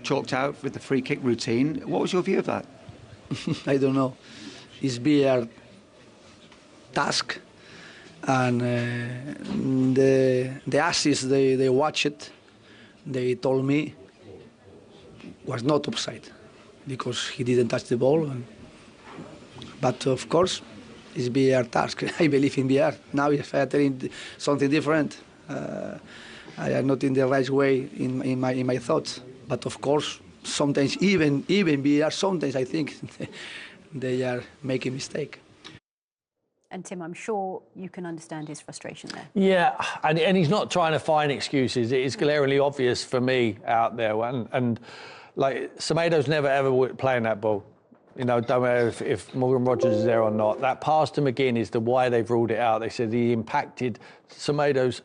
chalked out with the free kick routine. What was your view of that? I don't know. It's their task, and the assist they watched it. They told me was not offside because he didn't touch the ball. But of course, it's VAR task. I believe in VAR. Now if I are telling something different, I am not in the right way in my thoughts. But of course, sometimes even VAR, sometimes I think they are making mistake. And Tim, I'm sure you can understand his frustration there. Yeah, and he's not trying to find excuses. It is glaringly obvious for me out there. And like, Semedo's never ever playing that ball. You know, don't matter if Morgan Rogers is there or not. That pass to McGinn is the why they've ruled it out. They said he impacted Semedo's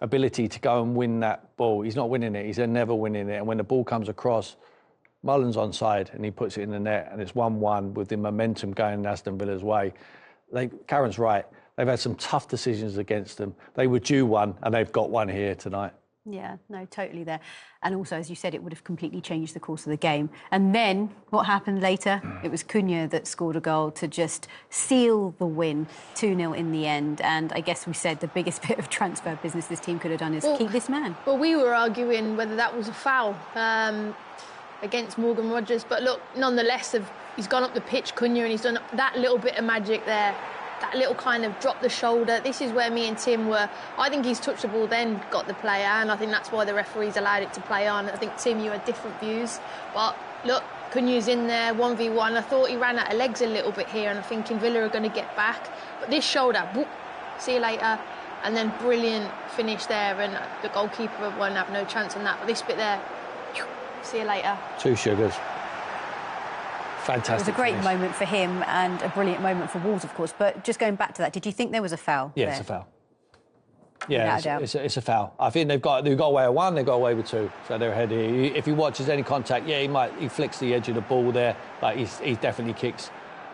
ability to go and win that ball. He's not winning it. He's never winning it. And when the ball comes across, Mullen's onside and he puts it in the net and it's 1-1 with the momentum going in Aston Villa's way. Karen's right. They've had some tough decisions against them. They were due one and they've got one here tonight. Yeah, no, totally there. And also, as you said, it would have completely changed the course of the game. And then what happened later? It was Cunha that scored a goal to just seal the win, 2-0 in the end. And I guess we said the biggest bit of transfer business this team could have done is keep this man. Well, we were arguing whether that was a foul against Morgan Rogers. But look, nonetheless, he's gone up the pitch, Cunha, and he's done that little bit of magic there. That little kind of drop the shoulder. This is where me and Tim were. I think he's touched the ball, then got the player, and I think that's why the referees allowed it to play on. I think, Tim, you had different views. But look, Cunha's in there, 1v1. I thought he ran out of legs a little bit here, and I'm thinking Villa are going to get back. But this shoulder, whoop, see you later. And then brilliant finish there, and the goalkeeper won't have no chance on that. But this bit there, see you later. Two sugars. Fantastic. It was a great finish. moment for him and a brilliant moment for Wolves, of course. But just going back to that, did you think there was a foul? Yeah, there? it's a foul. Yeah, it's a foul. I think they've got away with one, they've got away with two. So they're ahead here. If he watches any contact, yeah, he flicks the edge of the ball there. Like he definitely kicks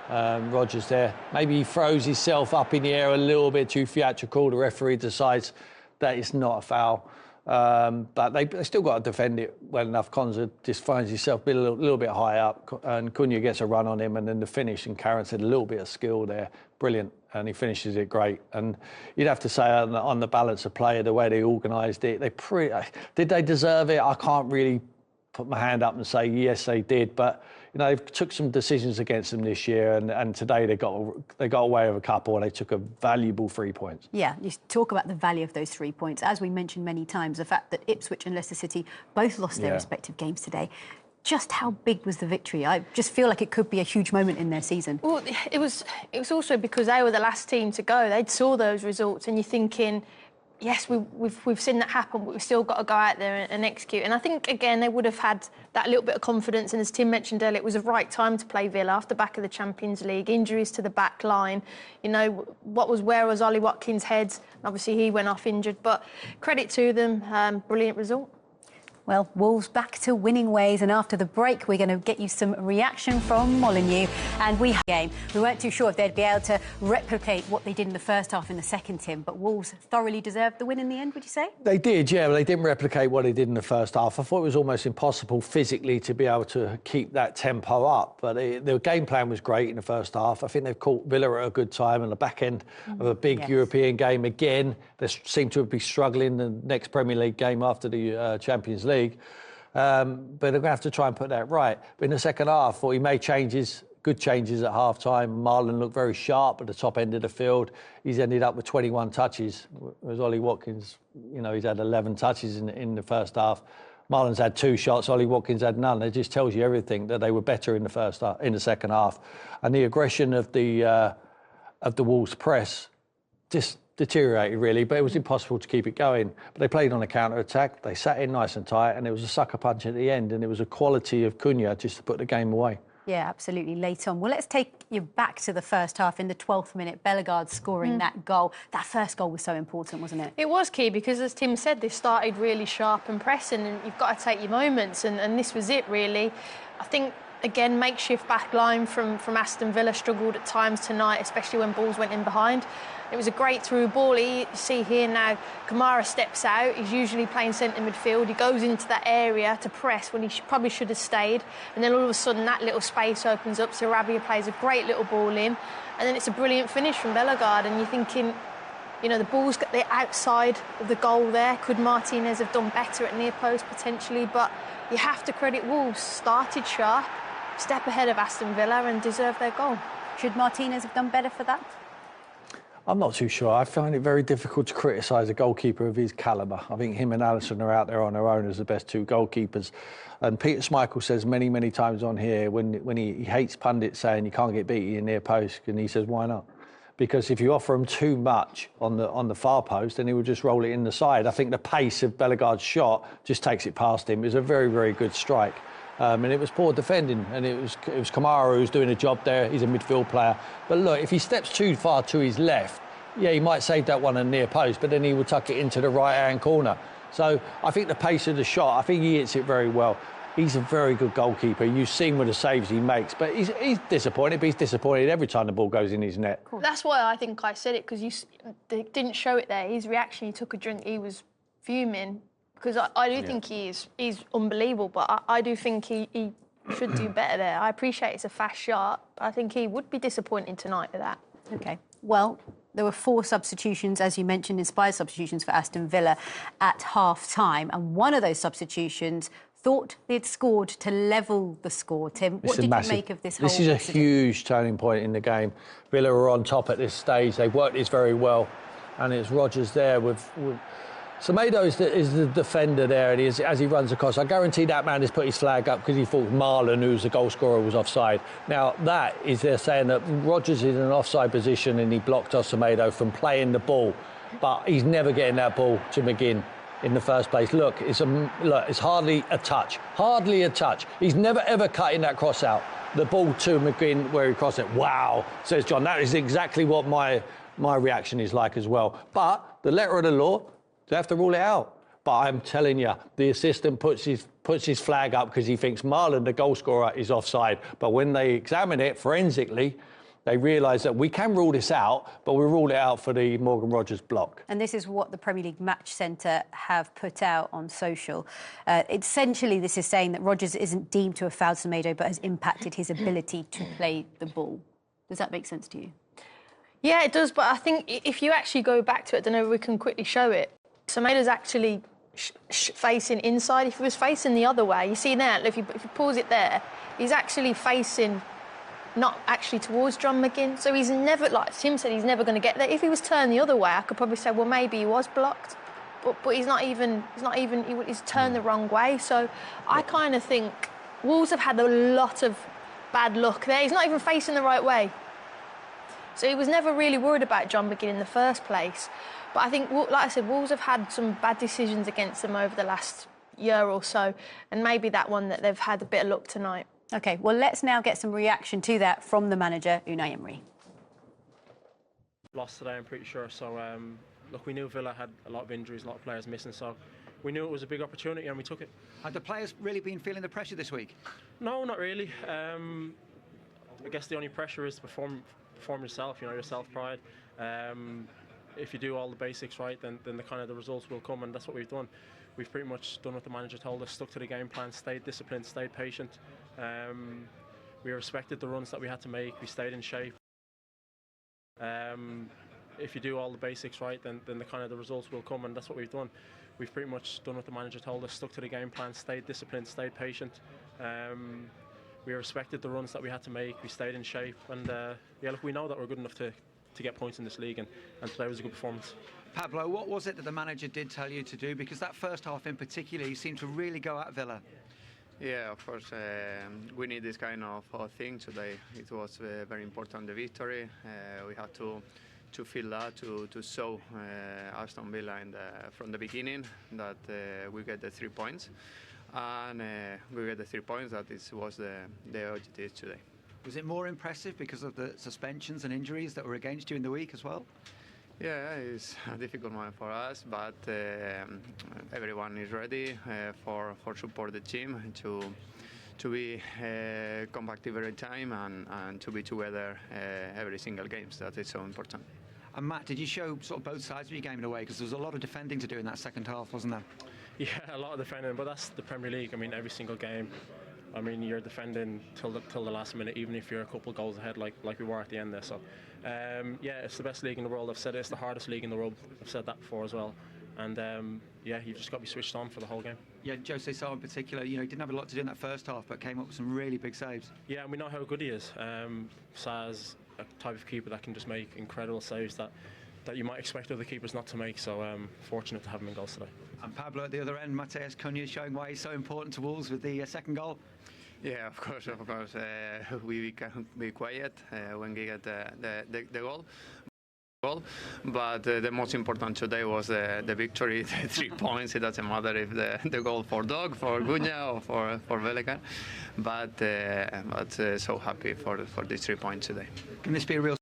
Rogers there. Maybe he throws himself up in the air a little bit too theatrical. The referee decides that it's not a foul. But they still got to defend it well enough. Konza just finds himself a little bit high up, and Cunha gets a run on him, and then the finish. And Karen said a little bit of skill there, brilliant, and he finishes it great. And you'd have to say on the balance of play, the way they organised it, did they deserve it? I can't really put my hand up and say yes, they did, but. You know, they've took some decisions against them this year, and today they got away with a couple, and they took a valuable 3 points. Yeah, you talk about the value of those 3 points. As we mentioned many times, the fact that Ipswich and Leicester City both lost their respective games today. Just how big was the victory? I just feel like it could be a huge moment in their season. Well, it was also because they were the last team to go. They'd saw those results, and you're thinking, yes, we've seen that happen, but we've still got to go out there and execute. And I think, again, they would have had that little bit of confidence. And as Tim mentioned earlier, it was the right time to play Villa off the back of the Champions League, injuries to the back line. You know, where was Ollie Watkins' head? Obviously, he went off injured. But credit to them, brilliant result. Well, Wolves back to winning ways, and after the break, we're going to get you some reaction from Molineux. And we had a game. We weren't too sure if they'd be able to replicate what they did in the first half in the second, Tim, but Wolves thoroughly deserved the win in the end, would you say? They did, yeah, but they didn't replicate what they did in the first half. I thought it was almost impossible physically to be able to keep that tempo up, but the game plan was great in the first half. I think they've caught Villa at a good time on the back end of a big European game again. They seem to be struggling the next Premier League game after the Champions League. But they're going to have to try and put that right. But in the second half, he made changes, good changes at half-time. Marlon looked very sharp at the top end of the field. He's ended up with 21 touches, whereas Ollie Watkins, you know, he's had 11 touches in the first half. Marlon's had 2 shots, Ollie Watkins had none. It just tells you everything, that they were better in the second half. And the aggression of the Wolves press just deteriorated really, but it was impossible to keep it going. But they played on a counter-attack, they sat in nice and tight, and it was a sucker punch at the end, and it was a quality of Cunha just to put the game away. Yeah, absolutely, late on. Well, let's take you back to the first half. In the 12th minute, Bellegarde scoring that goal. That first goal was so important, wasn't it? It was key because, as Tim said, they started really sharp and pressing, and you've got to take your moments, and this was it, really. I think again, makeshift back line from Aston Villa struggled at times tonight, especially when balls went in behind. It was a great through ball. You see here now, Kamara steps out. He's usually playing centre midfield. He goes into that area to press when he probably should have stayed. And then all of a sudden, that little space opens up. So Sarabia plays a great little ball in. And then it's a brilliant finish from Bellegarde. And you're thinking, you know, the ball's got the outside of the goal there. Could Martinez have done better at near post potentially? But you have to credit Wolves. Started sharp, step ahead of Aston Villa and deserve their goal. Should Martinez have done better for that? I'm not too sure. I find it very difficult to criticise a goalkeeper of his calibre. I think him and Alisson are out there on their own as the best two goalkeepers. And Peter Schmeichel says many, many times on here when he hates pundits saying you can't get beaten in near post, and he says, why not? Because if you offer him too much on the far post, then he will just roll it in the side. I think the pace of Bellegarde's shot just takes it past him. It was a very, very good strike. And it was poor defending, and it was Kamara who's doing a job there. He's a midfield player. But look, if he steps too far to his left, yeah, he might save that one in near post, but then he will tuck it into the right-hand corner. So I think the pace of the shot, I think he hits it very well. He's a very good goalkeeper. You've seen with the saves he makes, but he's disappointed, but he's disappointed every time the ball goes in his net. Cool. That's why I think I said it, because they didn't show it there. His reaction, he took a drink, he was fuming. Because I do think he's unbelievable, but I do think he should do better there. I appreciate it's a fast shot, but I think he would be disappointed tonight with that. OK. Well, there were 4 substitutions, as you mentioned, inspired substitutions for Aston Villa at half-time. And one of those substitutions thought they'd scored to level the score. Tim, what did you make of this whole This is a incident? huge turning point in the game. Villa were on top at this stage. They worked this very well. And it's Rodgers there with Semedo is the defender there, and as he runs across, I guarantee that man has put his flag up because he thought Marlon, who's the goal scorer, was offside. Now, that is they're saying that Rodgers is in an offside position and he blocked off Semedo from playing the ball, but he's never getting that ball to McGinn in the first place. Look, it's hardly a touch. Hardly a touch. He's never, ever cutting that cross out. The ball to McGinn where he crossed it. Wow, says John. That is exactly what my reaction is like as well. But the letter of the law, they have to rule it out. But I'm telling you, the assistant puts his flag up because he thinks Marlon, the goal scorer, is offside. But when they examine it forensically, they realise that we can rule this out, but we rule it out for the Morgan Rodgers block. And this is what the Premier League Match Centre have put out on social. Essentially, this is saying that Rodgers isn't deemed to have fouled Semedo, but has impacted his ability to play the ball. Does that make sense to you? Yeah, it does, but I think if you actually go back to it, I don't know if we can quickly show it, Semedo's actually facing inside. If he was facing the other way, you see there, if you pause it there, he's actually facing not actually towards John McGinn. So he's never, like Tim said, he's never going to get there. If he was turned the other way, I could probably say, well, maybe he was blocked. But he's turned the wrong way. So I kind of think Wolves have had a lot of bad luck there. He's not even facing the right way. So he was never really worried about John McGinn in the first place. But I think, like I said, Wolves have had some bad decisions against them over the last year or so, and maybe that one that they've had a bit of luck tonight. OK, well, let's now get some reaction to that from the manager, Unai Emery. Lost today, I'm pretty sure. So, look, we knew Villa had a lot of injuries, a lot of players missing, so we knew it was a big opportunity and we took it. Have the players really been feeling the pressure this week? No, not really. I guess the only pressure is to perform yourself, your self-pride. If you do all the basics right, then the results will come, and that's what we've done. We've pretty much done what the manager told us, stuck to the game plan, stayed disciplined, stayed patient. We respected the runs that we had to make, we stayed in shape. If you do all the basics right, then the results will come, and that's what we've done. We've pretty much done what the manager told us, stuck to the game plan, stayed disciplined, stayed patient. We respected the runs that we had to make, we stayed in shape, and look, we know that we're good enough to get points in this league, and today was a good performance. Pablo, what was it that the manager did tell you to do? Because that first half in particular, you seemed to really go at Villa. Yeah, of course, we need this kind of thing today. It was very important, the victory. We had to feel that, to show Aston Villa from the beginning that we get the 3 points. And we get the 3 points, that was the objective today. Was it more impressive because of the suspensions and injuries that were against you in the week as well? Yeah, it's a difficult one for us, but everyone is ready for support the team to be compact every time and to be together every single game. That is so important. And Matt, did you show sort of both sides of your game in a way? Because there was a lot of defending to do in that second half, wasn't there? Yeah, a lot of defending, but that's the Premier League. I mean, every single game, I mean, you're defending till the last minute, even if you're a couple of goals ahead, like we were at the end there. So, yeah, it's the best league in the world. I've said it's the hardest league in the world. I've said that before as well. And yeah, you've just got to be switched on for the whole game. Yeah, Jose Sa in particular, you know, he didn't have a lot to do in that first half, but came up with some really big saves. Yeah, and we know how good he is. Sa's a type of keeper that can just make incredible saves that you might expect other keepers not to make. So fortunate to have him in goals today. And Pablo at the other end, Matheus Cunha showing why he's so important to Wolves with the second goal. Yeah, of course. We can be quiet when we get the goal. But the most important today was the victory, the 3 points. It doesn't matter if the goal for Dog, for Cunha, or for Bellegar. But so happy for these 3 points today. Can this be a real...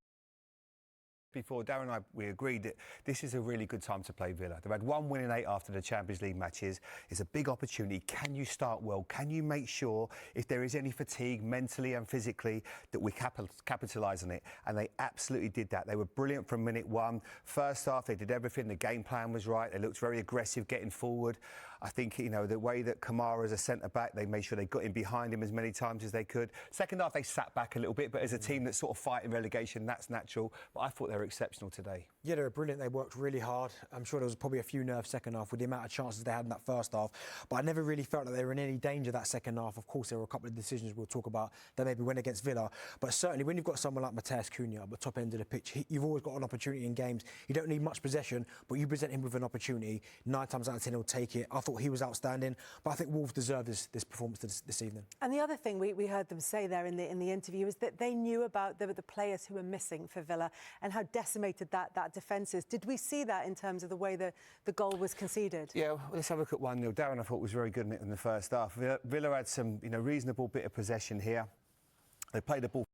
Before, Darren and I, we agreed that this is a really good time to play Villa. They've had 1 win in 8 after the Champions League matches. It's a big opportunity. Can you start well? Can you make sure, if there is any fatigue mentally and physically, that we capitalise on it? And they absolutely did that. They were brilliant from minute 1. First half, they did everything. The game plan was right. They looked very aggressive getting forward. I think, you know, the way that Kamara as a centre-back, they made sure they got in behind him as many times as they could. Second half, they sat back a little bit, but as a team that's sort of fighting relegation, that's natural. But I thought they were exceptional today. Yeah, they were brilliant. They worked really hard. I'm sure there was probably a few nerves second half with the amount of chances they had in that first half. But I never really felt that they were in any danger that second half. Of course, there were a couple of decisions we'll talk about that maybe went against Villa. But certainly when you've got someone like Matheus Cunha at the top end of the pitch, you've always got an opportunity in games. You don't need much possession, but you present him with an opportunity. 9 times out of 10, he'll take it. I thought he was outstanding. But I think Wolves deserve this performance this evening. And the other thing we heard them say there in the interview is that they knew about the players who were missing for Villa and how decimated that defence is. Did we see that in terms of the way the goal was conceded? Yeah, well, let's have a look at 1-0. Darren, I thought, was very good in it in the first half. Villa had some, you know, reasonable bit of possession here. They played the ball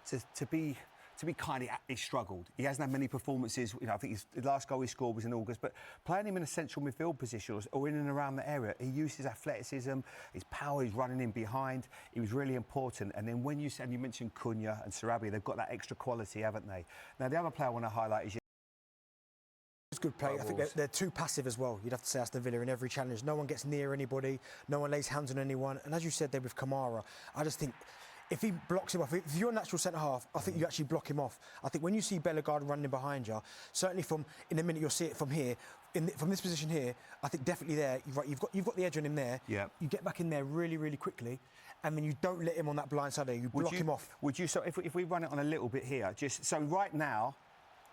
to be kind of, he struggled. He hasn't had many performances. You know, I think the last goal he scored was in August. But playing him in a central midfield position or in and around the area, he used his athleticism, his power. He's running in behind. He was really important. And then when you mentioned Cunha and Sarabia, they've got that extra quality, haven't they? Now the other player I want to highlight is. It's good play. I think they're too passive as well. You'd have to say Aston Villa in every challenge. No one gets near anybody. No one lays hands on anyone. And as you said there with Kamara, I just think. If he blocks him off, if you're a natural centre-half, I think you actually block him off. I think when you see Bellegarde running behind you, certainly in a minute you'll see it from here, from this position here, I think definitely there, you've got the edge on him there. Yeah. You get back in there really, really quickly, and then you don't let him on that blind side there, you block him off. Would you, so if we run it on a little bit here, just so right now,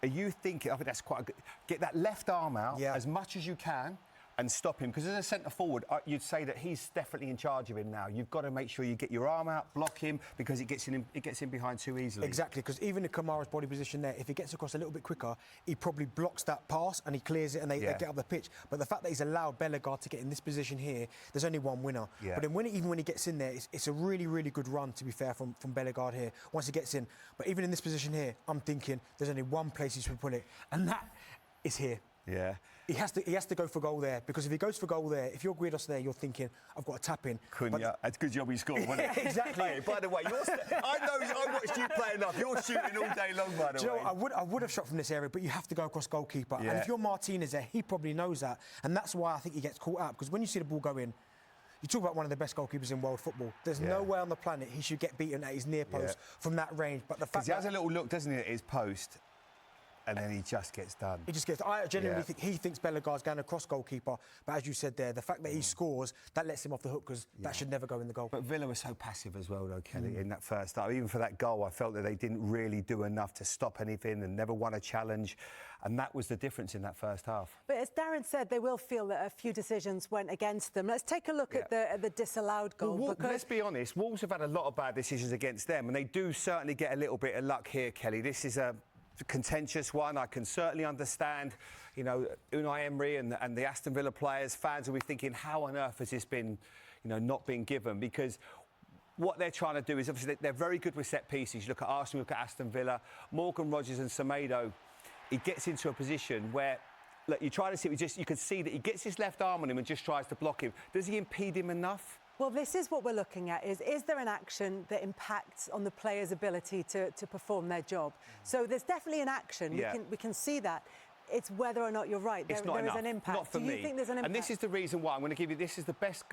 are you thinking, I think that's quite a good, get that left arm out as much as you can, and stop him, because as a centre forward, you'd say that he's definitely in charge of him now. You've got to make sure you get your arm out, block him, because it gets in behind too easily. Exactly, because even in Kamara's body position there, if he gets across a little bit quicker, he probably blocks that pass and he clears it and they get up the pitch. But the fact that he's allowed Bellegarde to get in this position here, there's only one winner. Yeah. But then even when he gets in there, it's a really, really good run, to be fair, from Bellegarde here, once he gets in. But even in this position here, I'm thinking there's only one place he should put it, and that is here. Yeah. He has to go for goal there, because if he goes for goal there, if you're Guidos there, you're thinking, I've got to tap in. Cunha, that's a good job he scored, wasn't it? Exactly. Hey, by the way, I watched you play enough. You're shooting all day long, by the way. Do you know, I would have shot from this area, but you have to go across goalkeeper. Yeah. And if you're Martinez there, he probably knows that. And that's why I think he gets caught out, because when you see the ball go in, you talk about one of the best goalkeepers in world football. There's no way on the planet he should get beaten at his near post from that range. But the fact he has a little look, doesn't he, at his post, and then he just gets done. He just gets. I genuinely think he thinks Bellegarde's going across goalkeeper, but as you said there, the fact that he scores, that lets him off the hook, because that should never go in the goal. But Villa was so passive as well, though, Kelly, in that first half. Even for that goal, I felt that they didn't really do enough to stop anything and never won a challenge. And that was the difference in that first half. But as Darren said, they will feel that a few decisions went against them. Let's take a look at the disallowed goal. Well, let's be honest, Wolves have had a lot of bad decisions against them, and they do certainly get a little bit of luck here, Kelly. This is a contentious one. I can certainly understand, you know, Unai Emery and the Aston Villa players, fans will be thinking, how on earth has this been, you know, not been given? Because what they're trying to do is, obviously, they're very good with set pieces. You look at Arsenal, look at Aston Villa, Morgan Rogers and Semedo, he gets into a position where, look, you try to see, you can see that he gets his left arm on him and just tries to block him. Does he impede him enough? Well, this is what we're looking at, is there an action that impacts on the player's ability to perform their job? So there's definitely an action. Yeah. We can see that. It's whether or not you're right. It's There not is enough. an impact. Not for Do me. you think there's an impact? And this is the reason why I'm going to give you. This is the best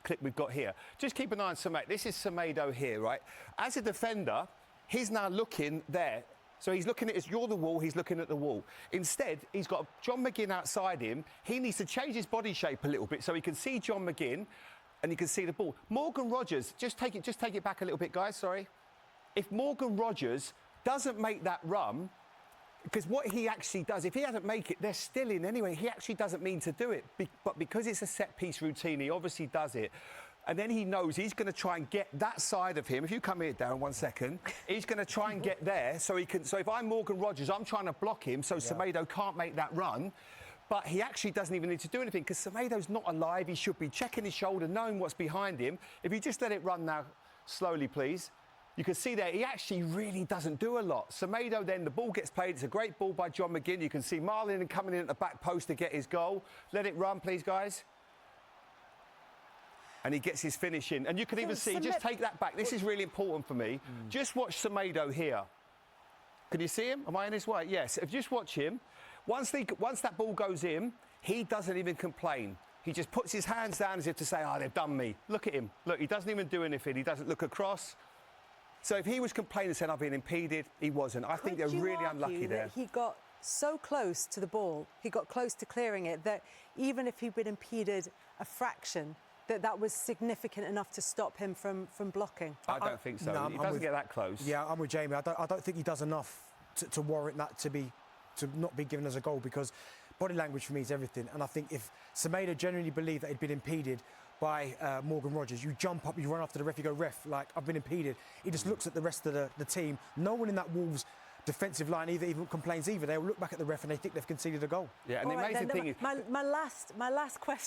clip we've got here. Just keep an eye on Semedo. This is Semedo here, right? As a defender, he's now looking there. So he's looking at you're the wall, he's looking at the wall. Instead, he's got John McGinn outside him. He needs to change his body shape a little bit so he can see John McGinn and he can see the ball. Morgan Rogers, just take it back a little bit, guys, sorry. If Morgan Rogers doesn't make that run, because what he actually does, if he doesn't make it, they're still in anyway. He actually doesn't mean to do it. But because it's a set-piece routine, he obviously does it. And then he knows he's going to try and get that side of him. If you come here, Darren, 1 second. He's going to try and get there so he can... So if I'm Morgan Rogers, I'm trying to block him so Semedo can't make that run. But he actually doesn't even need to do anything because Semedo's not alive. He should be checking his shoulder, knowing what's behind him. If you just let it run now, slowly, please. You can see there, he actually really doesn't do a lot. Semedo, then, the ball gets played. It's a great ball by John McGinn. You can see Marlon coming in at the back post to get his goal. Let it run, please, guys. And he gets his finish in. And you can even see, just take that back. This is really important for me. Just watch Semedo here. Can you see him? Am I in his way? Yes. If just watch him. Once that ball goes in, he doesn't even complain. He just puts his hands down as if to say, oh, they've done me. Look at him. Look, he doesn't even do anything. He doesn't look across. So if he was complaining and saying, I've been impeded, he wasn't. I think they're really unlucky there. He got so close to the ball, he got close to clearing it, that even if he'd been impeded a fraction, that was significant enough to stop him from blocking? I don't think so. No, He doesn't get that close. Yeah, I'm with Jamie. I don't think he does enough to warrant that to not be given as a goal, because body language for me is everything. And I think if Semedo genuinely believed that he'd been impeded by Morgan Rogers, you jump up, you run after the ref, you go, ref, like, I've been impeded. He just looks at the rest of the team. No one in that Wolves defensive line even complains either. They'll look back at the ref and they think they've conceded a goal. Yeah, and the amazing thing is... My last question.